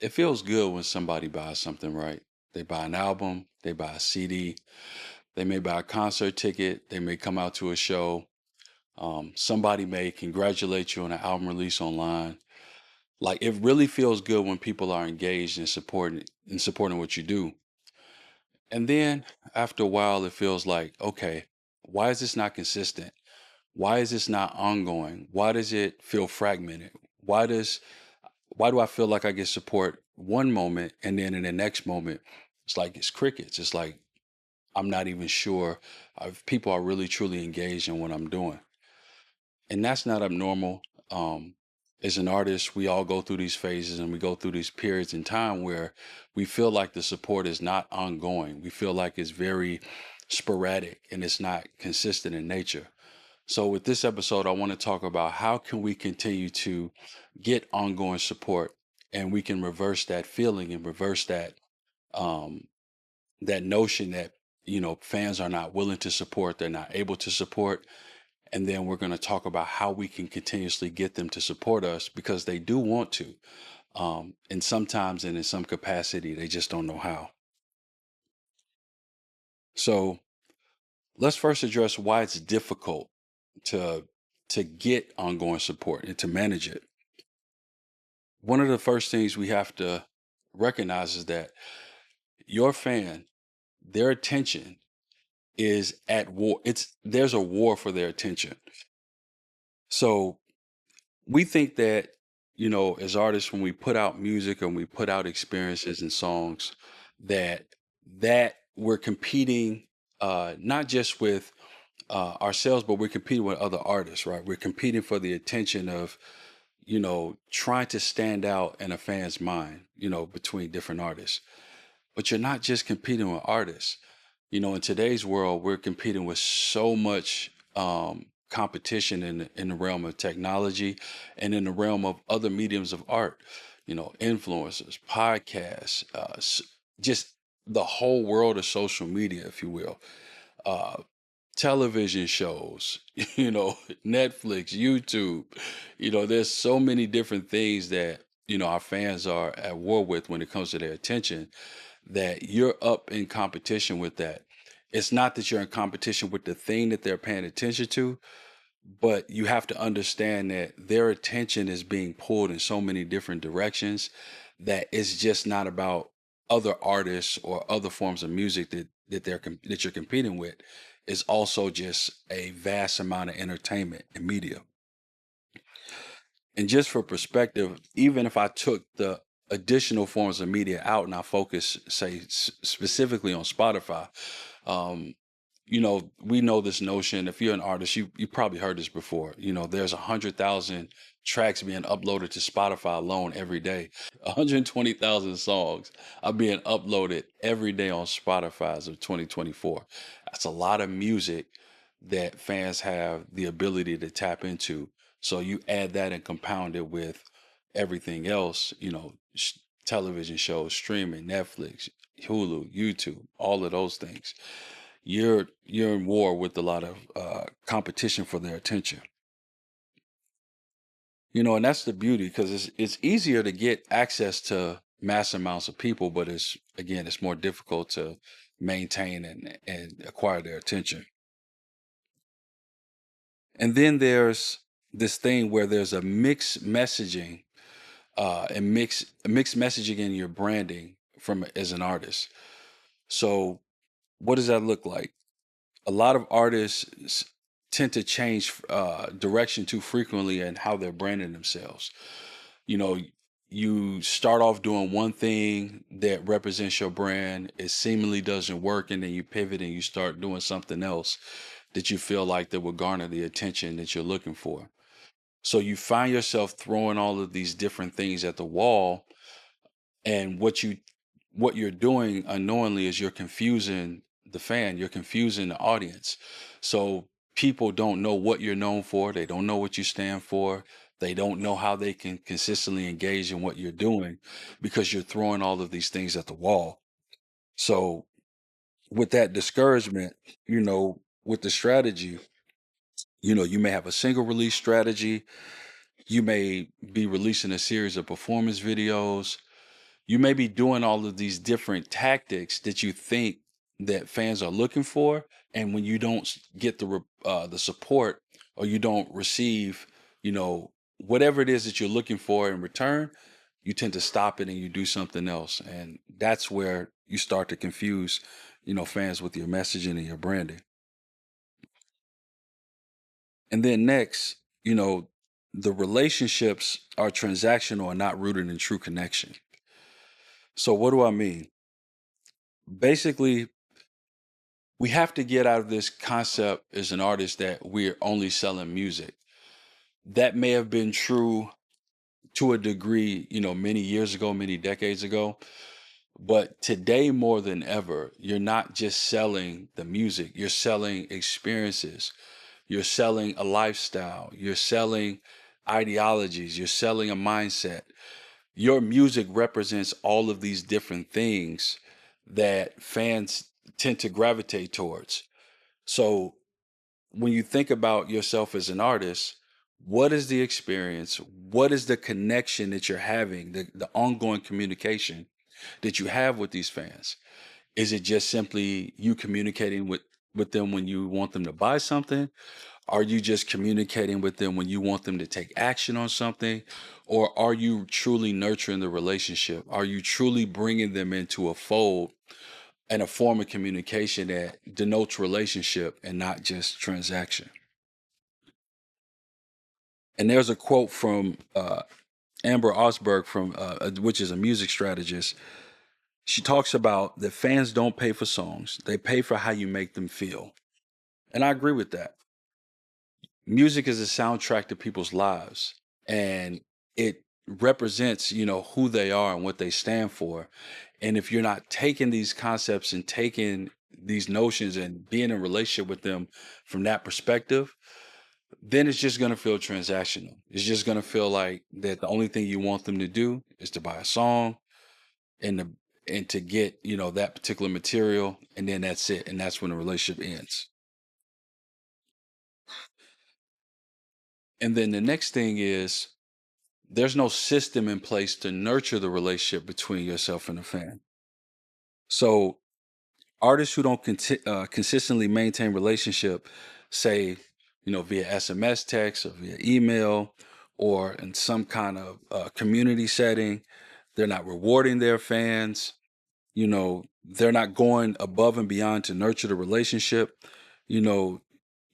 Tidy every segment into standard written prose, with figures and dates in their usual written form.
It feels good when somebody buys something, right? They buy an album, they buy a CD, they may buy a concert ticket, they may come out to a show. Somebody may congratulate you on an album release online. Like it really feels good when people are engaged and supporting what you do. And then after a while, it feels like, okay, why is this not consistent? Why is this not ongoing? Why does it feel fragmented? Why does why do I feel like I get support one moment and then in the next moment it's like it's crickets. It's like I'm not even sure if people are really truly engaged in what I'm doing. And that's not abnormal. Um, as an artist, we all go through these phases and we go through these periods in time where we feel like the support is not ongoing. We feel like it's very sporadic and it's not consistent in nature. So with this episode, I want to talk about how can we continue to get ongoing support and we can reverse that feeling and reverse um, that notion that fans are not willing to support, they're not able to support, and then we're going to talk about how we can continuously get them to support us because they do want to, and sometimes and in some capacity they just don't know how. So let's first address why it's difficult to get ongoing support and to manage it. One of the first things we have to recognize is that your fan, their attention is at war. There's a war for their attention. So we think that, as artists, when we put out music and we put out experiences and songs, that we're competing not just with ourselves, but we're competing with other artists, right? We're competing for the attention of, trying to stand out in a fan's mind, between different artists. But you're not just competing with artists. In today's world, we're competing with so much competition in the realm of technology and in the realm of other mediums of art. Influencers, podcasts, just the whole world of social media, if you will. Uh, Television shows, Netflix, YouTube. There's so many different things that our fans are at war with when it comes to their attention, that you're up in competition with that. It's not that you're in competition with the thing that they're paying attention to, but you have to understand that their attention is being pulled in so many different directions that it's just not about other artists or other forms of music that you're competing with. It's also just a vast amount of entertainment and media. And just for perspective, even if I took the additional forms of media out and I focus, say, specifically on Spotify, um, we know this notion. If you're an artist, you probably heard this before. There's 100,000 tracks being uploaded to Spotify alone every day. 120,000 songs are being uploaded every day on Spotify as of 2024. That's a lot of music that fans have the ability to tap into. So you add that and compound it with everything else, television shows, streaming, Netflix, Hulu, YouTube, all of those things. You're in war with a lot of competition for their attention. And that's the beauty, because it's easier to get access to mass amounts of people, but it's more difficult to maintain and acquire their attention. And then there's this thing where there's a mixed messaging and mixed messaging in your branding from as an artist. So what does that look like? A lot of artists tend to change direction too frequently in how they're branding themselves. You know, you start off doing one thing that represents your brand, it seemingly doesn't work, and then you pivot and you start doing something else that you feel like that will garner the attention that you're looking for. So you find yourself throwing all of these different things at the wall, and what you're doing unknowingly is you're confusing the fan, you're confusing the audience. So people don't know what you're known for, they don't know what you stand for, they don't know how they can consistently engage in what you're doing because you're throwing all of these things at the wall. So with that discouragement, with the strategy, you may have a single release strategy, you may be releasing a series of performance videos, You may be doing all of these different tactics that you think that fans are looking for, and when you don't get the support, or you don't receive, whatever it is that you're looking for in return, you tend to stop it and you do something else, and that's where you start to confuse, fans with your messaging and your branding. And then next, the relationships are transactional and not rooted in true connection. So what do I mean? Basically, we have to get out of this concept as an artist that we're only selling music. That may have been true to a degree, many years ago, many decades ago. But today, more than ever, you're not just selling the music, you're selling experiences, you're selling a lifestyle, you're selling ideologies, you're selling a mindset. Your music represents all of these different things that fans tend to gravitate towards. So when you think about yourself as an artist, what is the experience? What is the connection that you're having, the ongoing communication that you have with these fans? Is it just simply you communicating with them when you want them to buy something? Are you just communicating with them when you want them to take action on something? Or are you truly nurturing the relationship? Are you truly bringing them into a fold and a form of communication that denotes relationship and not just transaction? And there's a quote from Amber Osberg, which is a music strategist. She talks about that fans don't pay for songs; they pay for how you make them feel. And I agree with that. Music is a soundtrack to people's lives, and it represents, who they are and what they stand for. And if you're not taking these concepts and taking these notions and being in a relationship with them from that perspective, then it's just going to feel transactional. It's just going to feel like that the only thing you want them to do is to buy a song and to get, that particular material, and then that's it, and that's when the relationship ends. And then the next thing is there's no system in place to nurture the relationship between yourself and the fan. So artists who don't consistently maintain relationship, say, via SMS text or via email or in some kind of community setting, they're not rewarding their fans. They're not going above and beyond to nurture the relationship. You know,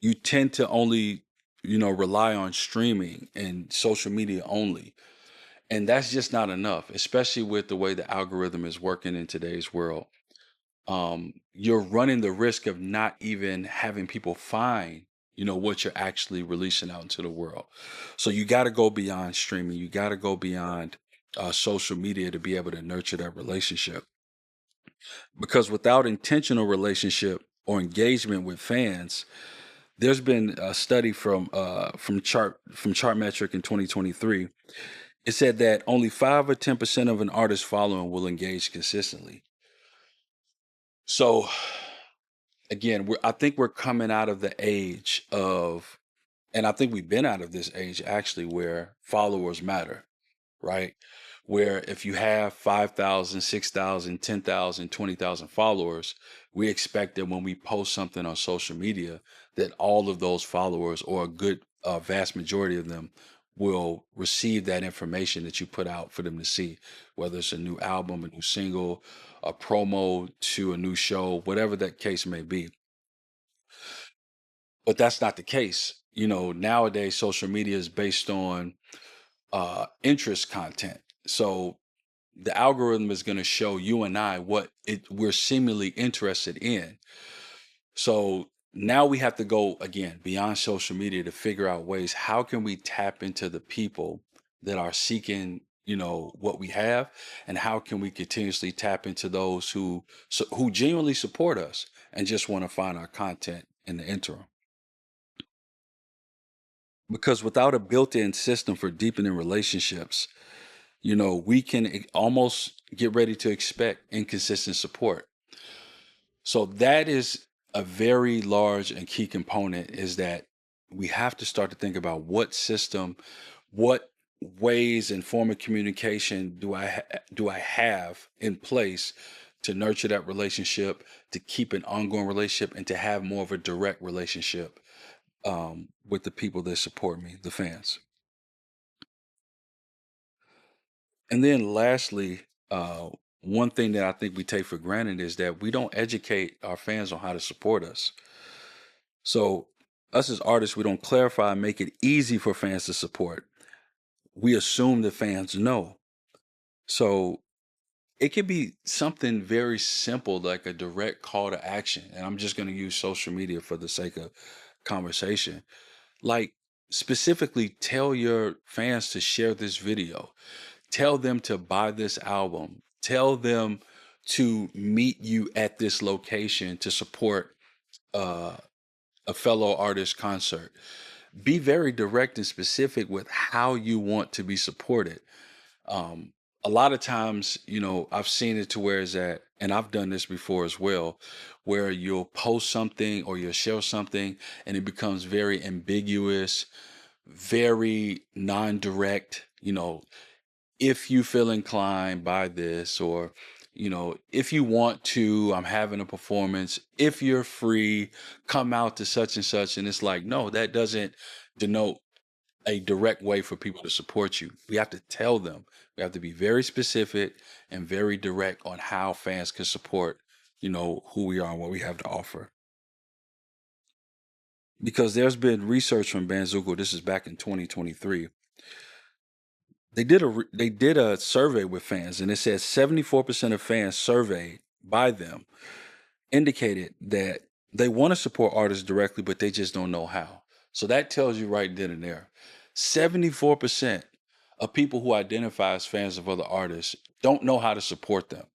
you tend to only, rely on streaming and social media only. And that's just not enough, especially with the way the algorithm is working in today's world. You're running the risk of not even having people find, what you're actually releasing out into the world. So you got to go beyond streaming. You got to go beyond social media to be able to nurture that relationship. Because without intentional relationship or engagement with fans, there's been a study from Chartmetric in 2023. It said that only 5 or 10% of an artist's following will engage consistently. So again, I think we're coming out of the age of, and I think we've been out of this age actually, where followers matter, right? Where if you have 5,000, 6,000, 10,000, 20,000 followers, we expect that when we post something on social media, that all of those followers, or a good vast majority of them, will receive that information that you put out for them to see, whether it's a new album, a new single, a promo to a new show, whatever that case may be. But that's not the case. Nowadays social media is based on interest content. So the algorithm is going to show you and I what we're seemingly interested in. So now we have to go again beyond social media to figure out ways, how can we tap into the people that are seeking, what we have, and how can we continuously tap into those who genuinely support us and just want to find our content in the interim. Because without a built-in system for deepening relationships, we can almost get ready to expect inconsistent support. So that is a very large and key component, is that we have to start to think about what system, what ways and form of communication do I have in place to nurture that relationship, to keep an ongoing relationship, and to have more of a direct relationship with the people that support me, the fans. And then lastly, one thing that I think we take for granted is that we don't educate our fans on how to support us. So, us as artists, we don't clarify and make it easy for fans to support. We assume the fans know. So, it could be something very simple, like a direct call to action. And I'm just going to use social media for the sake of conversation. Like, specifically, tell your fans to share this video, tell them to buy this album, tell them to meet you at this location to support uh, a fellow artist concert. Be very direct and specific with how you want to be supported. Um, a lot of times, I've seen it to where is that, and I've done this before as well, where you'll post something or you'll share something and it becomes very ambiguous, very non-direct, if you feel inclined by this, or, if you want to, I'm having a performance, if you're free, come out to such and such. And it's like, no, that doesn't denote a direct way for people to support you. We have to tell them. We have to be very specific and very direct on how fans can support, who we are and what we have to offer. Because there's been research from Bandzoogle, this is back in 2023. They did a survey with fans, and it says 74% of fans surveyed by them indicated that they want to support artists directly, but they just don't know how. So that tells you right then and there. 74% of people who identify as fans of other artists don't know how to support them.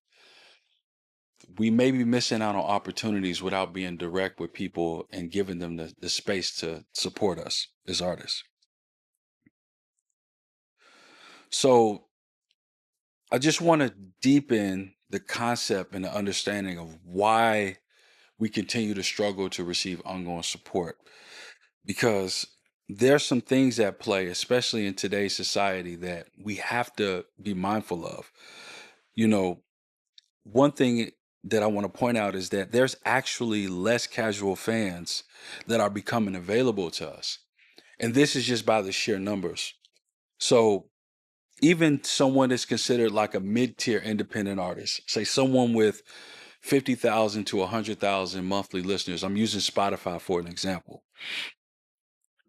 We may be missing out on opportunities without being direct with people and giving them the space to support us as artists. So I just want to deepen the concept and the understanding of why we continue to struggle to receive ongoing support, because there's some things at play, especially in today's society, that we have to be mindful of. You know, one thing that I want to point out is that there's actually less casual fans that are becoming available to us. And this is just by the sheer numbers. So even someone that's considered like a mid-tier independent artist, say someone with 50,000 to 100,000 monthly listeners, I'm using Spotify for an example,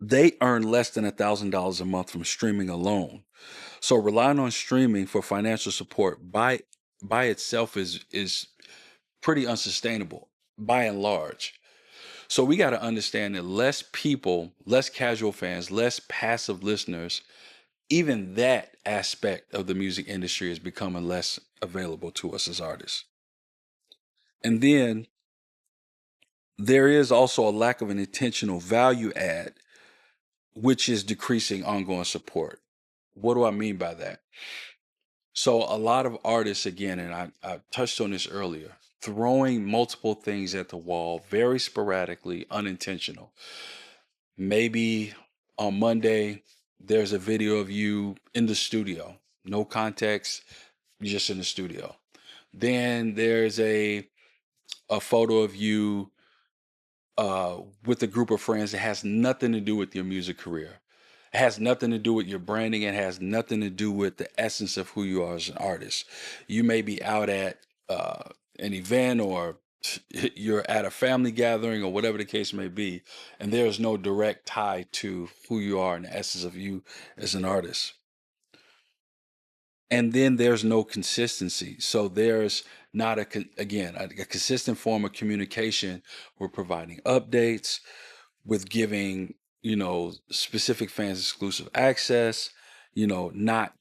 they earn less than $1,000 a month from streaming alone. So relying on streaming for financial support by itself is pretty unsustainable by and large. So we got to understand that less people, less casual fans, less passive listeners, even that aspect of the music industry is becoming less available to us as artists. And then there is also a lack of an intentional value add, which is decreasing ongoing support. What do I mean by that? So a lot of artists, again, and I touched on this earlier, throwing multiple things at the wall very sporadically, unintentional. Maybe on Monday, there's a video of you in the studio, no context, you're just in the studio. Then there's a photo of you with a group of friends that has nothing to do with your music career. It has nothing to do with your branding. It has nothing to do with the essence of who you are as an artist. You may be out at an event, or you're at a family gathering, or whatever the case may be, and there is no direct tie to who you are and the essence of you as an artist. And then there's no consistency. So there's not again a consistent form of communication. We're providing updates, with giving specific fans exclusive access, not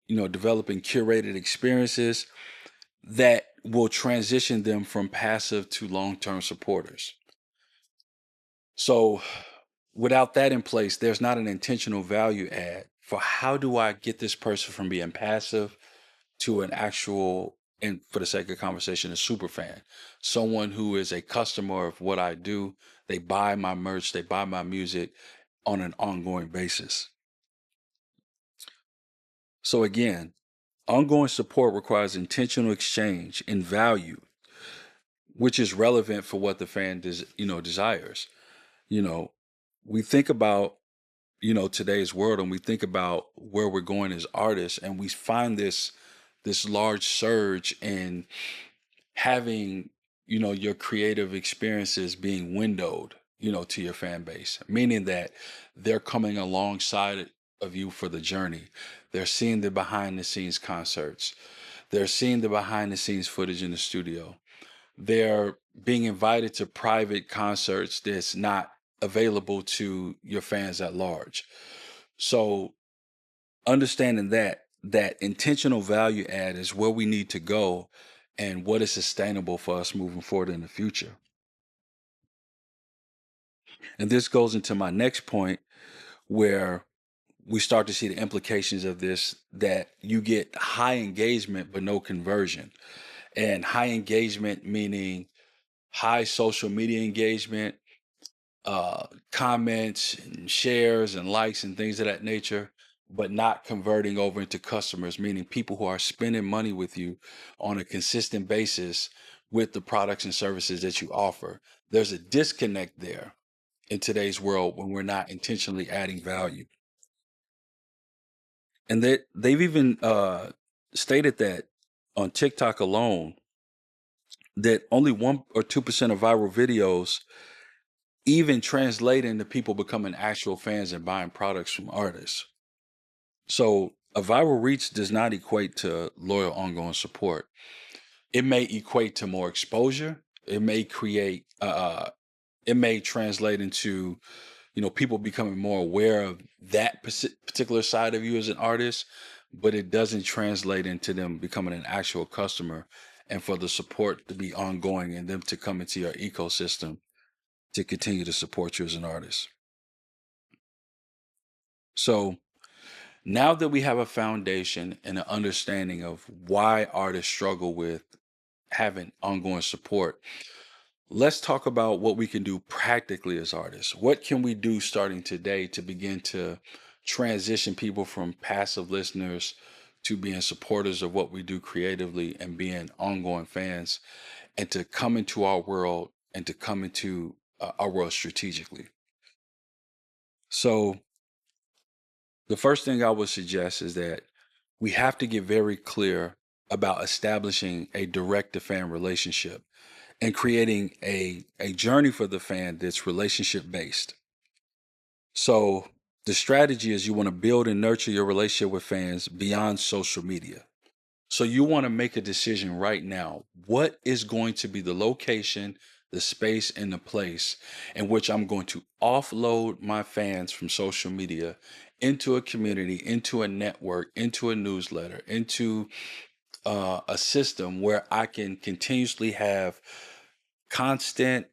developing curated experiences that will transition them from passive to long-term supporters. So without that in place, there's not an intentional value add for how do I get this person from being passive to an actual, and for the sake of conversation, a super fan, someone who is a customer of what I do. They buy my merch, they buy my music on an ongoing basis. So again, ongoing support requires intentional exchange in value, which is relevant for what the fan desires. You know, we think about today's world, and we think about where we're going as artists, and we find this large surge in having your creative experiences being windowed to your fan base, meaning that they're coming alongside of you for the journey. They're seeing the behind the scenes concerts, they're seeing the behind the scenes footage in the studio, they're being invited to private concerts that's not available to your fans at large. So understanding that intentional value add is where we need to go and what is sustainable for us moving forward in the future. And this goes into my next point, where we start to see the implications of this, that you get high engagement but no conversion. And high engagement meaning high social media engagement, comments and shares and likes and things of that nature, but not converting over into customers, meaning people who are spending money with you on a consistent basis with the products and services that you offer. There's a disconnect there in today's world when we're not intentionally adding value. And they've even stated that on TikTok alone, that only 1 or 2% of viral videos even translate into people becoming actual fans and buying products from artists. So a viral reach does not equate to loyal ongoing support. It may equate to more exposure. It may translate into people becoming more aware of that particular side of you as an artist, but it doesn't translate into them becoming an actual customer and for the support to be ongoing and them to come into your ecosystem to continue to support you as an artist. So now that we have a foundation and an understanding of why artists struggle with having ongoing support, let's talk about what we can do practically as artists. What can we do starting today to begin to transition people from passive listeners to being supporters of what we do creatively and being ongoing fans, and to come into our world and to come into our world strategically? So, the first thing I would suggest is that we have to get very clear about establishing a direct to fan relationship and creating a journey for the fan that's relationship based. So the strategy is you want to build and nurture your relationship with fans beyond social media. So you want to make a decision right now. What is going to be the location, the space, and the place in which I'm going to offload my fans from social media into a community, into a network, into a newsletter, into a system where I can continuously have constant,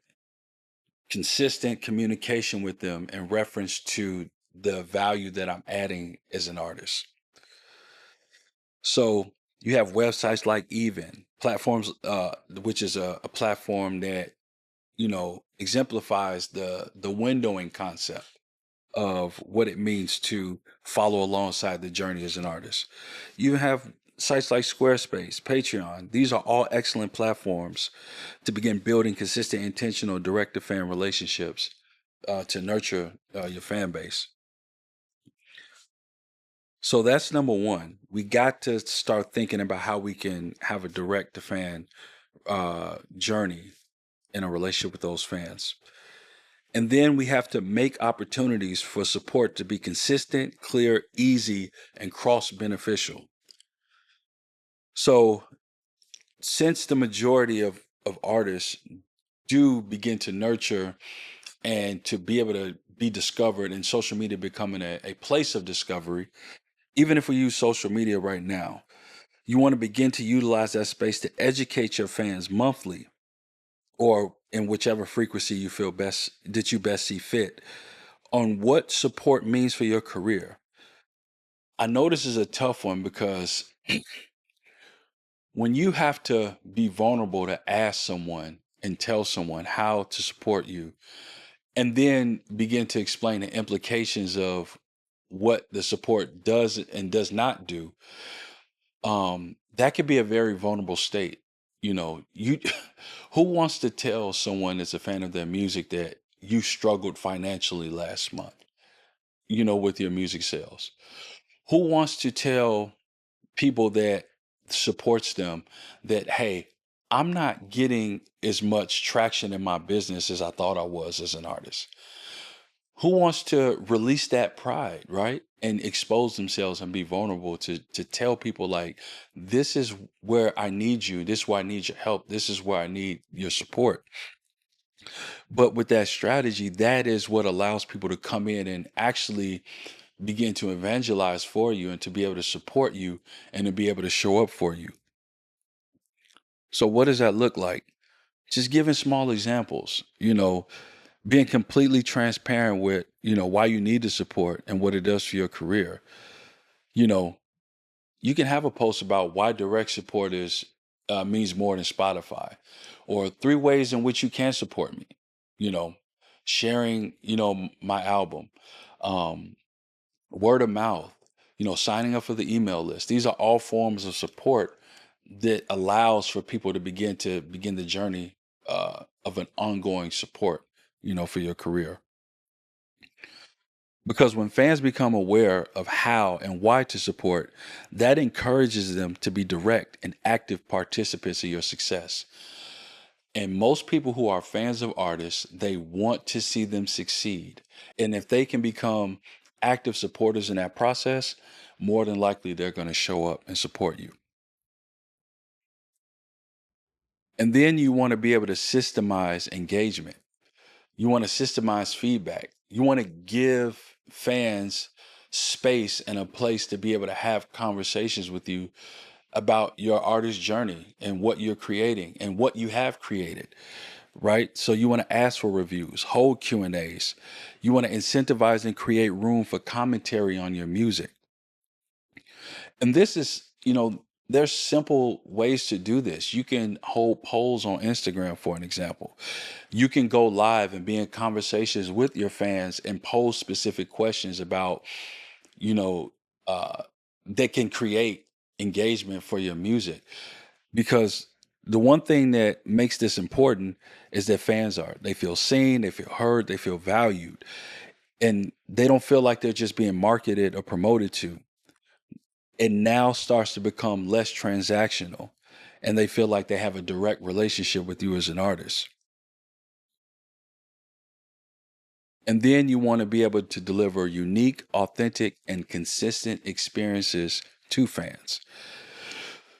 consistent communication with them in reference to the value that I'm adding as an artist. So you have websites like Even platforms, which is a platform that exemplifies the windowing concept of what it means to follow alongside the journey as an artist. You have sites like Squarespace, Patreon. These are all excellent platforms to begin building consistent, intentional, direct to fan relationships to nurture your fan base. So that's number one. We got to start thinking about how we can have a direct to fan journey in a relationship with those fans. And then we have to make opportunities for support to be consistent, clear, easy, and cross beneficial. So, since the majority of artists do begin to nurture and to be able to be discovered, and social media becoming a place of discovery, even if we use social media right now, you want to begin to utilize that space to educate your fans monthly or in whichever frequency you feel best that you best see fit on what support means for your career. I know this is a tough one because when you have to be vulnerable to ask someone and tell someone how to support you, and then begin to explain the implications of what the support does and does not do, that could be a very vulnerable state. You who wants to tell someone that's a fan of their music that you struggled financially last month, with your music sales? Who wants to tell people that supports them that, hey, I'm not getting as much traction in my business as I thought I was as an artist? Who wants to release that pride, right? And expose themselves and be vulnerable to tell people like, this is where I need you, this is where I need your help, this is where I need your support. But with that strategy, that is what allows people to come in and actually begin to evangelize for you and to be able to support you and to be able to show up for you. So what does that look like? Just giving small examples, being completely transparent with, why you need the support and what it does for your career. You know, you can have a post about why direct support is means more than Spotify, or 3 ways in which you can support me. You know, sharing, my album, um, word of mouth, signing up for the email list. These are all forms of support that allows for people to begin the journey of an ongoing support, for your career. Because when fans become aware of how and why to support, that encourages them to be direct and active participants in your success. And most people who are fans of artists, they want to see them succeed. And if they can become active supporters in that process, more than likely they're going to show up and support you. And then you want to be able to systemize engagement. You want to systemize feedback. You want to give fans space and a place to be able to have conversations with you about your artist journey and what you're creating and what you have created, right? So you want to ask for reviews, hold Q&As. You want to incentivize and create room for commentary on your music. And this is, there's simple ways to do this. You can hold polls on Instagram, for an example. You can go live and be in conversations with your fans and pose specific questions about, you know, uh, that can create engagement for your music. Because the one thing that makes this important is that they feel seen, they feel heard, they feel valued, and they don't feel like they're just being marketed or promoted to. It now starts to become less transactional, and they feel like they have a direct relationship with you as an artist. And then you want to be able to deliver unique, authentic, and consistent experiences to fans.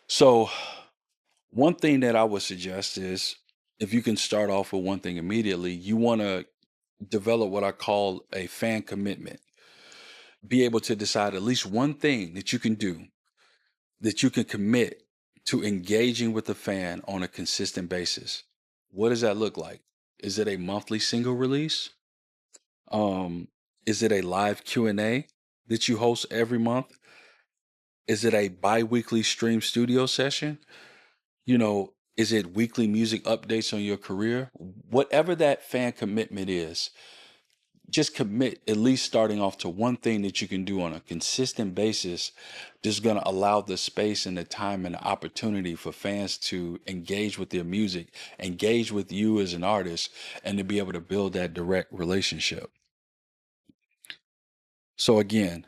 So, one thing that I would suggest is, if you can start off with one thing immediately, you want to develop what I call a fan commitment. Be able to decide at least one thing that you can do, that you can commit to engaging with the fan on a consistent basis. What does that look like? Is it a monthly single release? Um, is it a live Q&A that you host every month? Is it a bi-weekly stream studio session? Is it weekly music updates on your career? Whatever that fan commitment is, just commit at least starting off to one thing that you can do on a consistent basis that's going to allow the space and the time and the opportunity for fans to engage with their music, engage with you as an artist, and to be able to build that direct relationship. So again,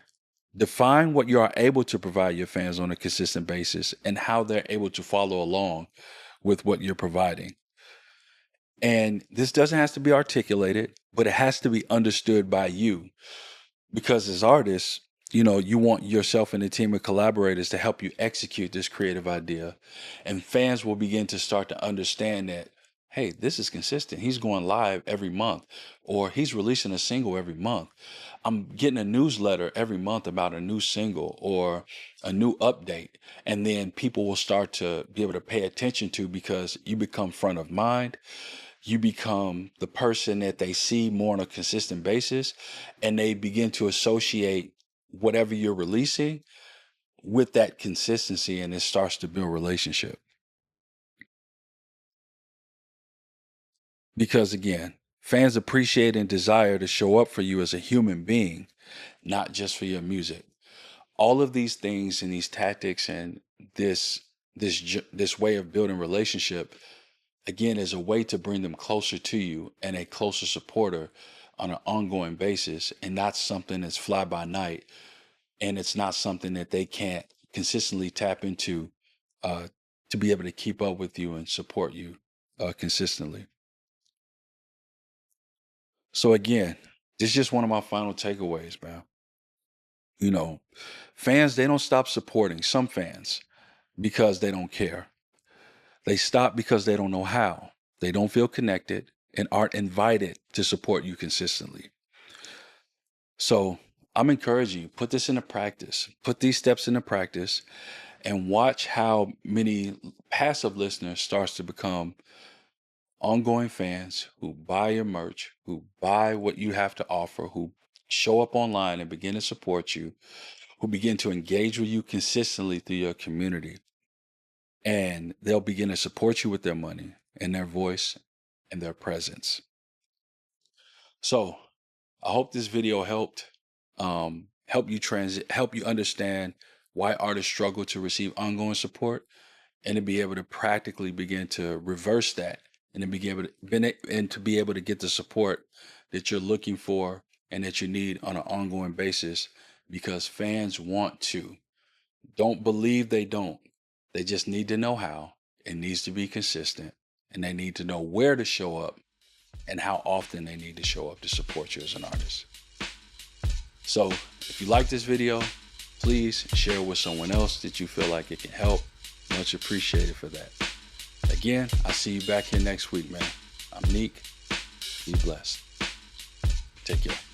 define what you are able to provide your fans on a consistent basis and how they're able to follow along with what you're providing. And this doesn't have to be articulated, but it has to be understood by you. Because as artists, you want yourself and a team of collaborators to help you execute this creative idea. And fans will begin to start to understand that, hey, this is consistent. He's going live every month, or he's releasing a single every month. I'm getting a newsletter every month about a new single or a new update. And then people will start to be able to pay attention to, because you become front of mind. You become the person that they see more on a consistent basis, and they begin to associate whatever you're releasing with that consistency, and it starts to build relationship. Because again, fans appreciate and desire to show up for you as a human being, not just for your music. All of these things and these tactics and this way of building relationship, again, is a way to bring them closer to you and a closer supporter on an ongoing basis, and not something that's fly by night, and it's not something that they can't consistently tap into uh, to be able to keep up with you and support you consistently. So again, this is just one of my final takeaways, man. You know, fans, they don't stop supporting, some fans, because they don't care. They stop because they don't know how. They don't feel connected and aren't invited to support you consistently. So I'm encouraging you, put this into practice. Put these steps into practice and watch how many passive listeners starts to become ongoing fans who buy your merch, who buy what you have to offer, who show up online and begin to support you, who begin to engage with you consistently through your community. And they'll begin to support you with their money and their voice and their presence. So I hope this video helped help you understand why artists struggle to receive ongoing support, and to be able to practically begin to reverse that, and to be able to get the support that you're looking for and that you need on an ongoing basis, because fans want to. Don't believe they don't. They just need to know how. It needs to be consistent, and they need to know where to show up and how often they need to show up to support you as an artist. So if you like this video, please share it with someone else that you feel like it can help. Much appreciated for that. Again, I'll see you back here next week, man. I'm Neak. Be blessed. Take care.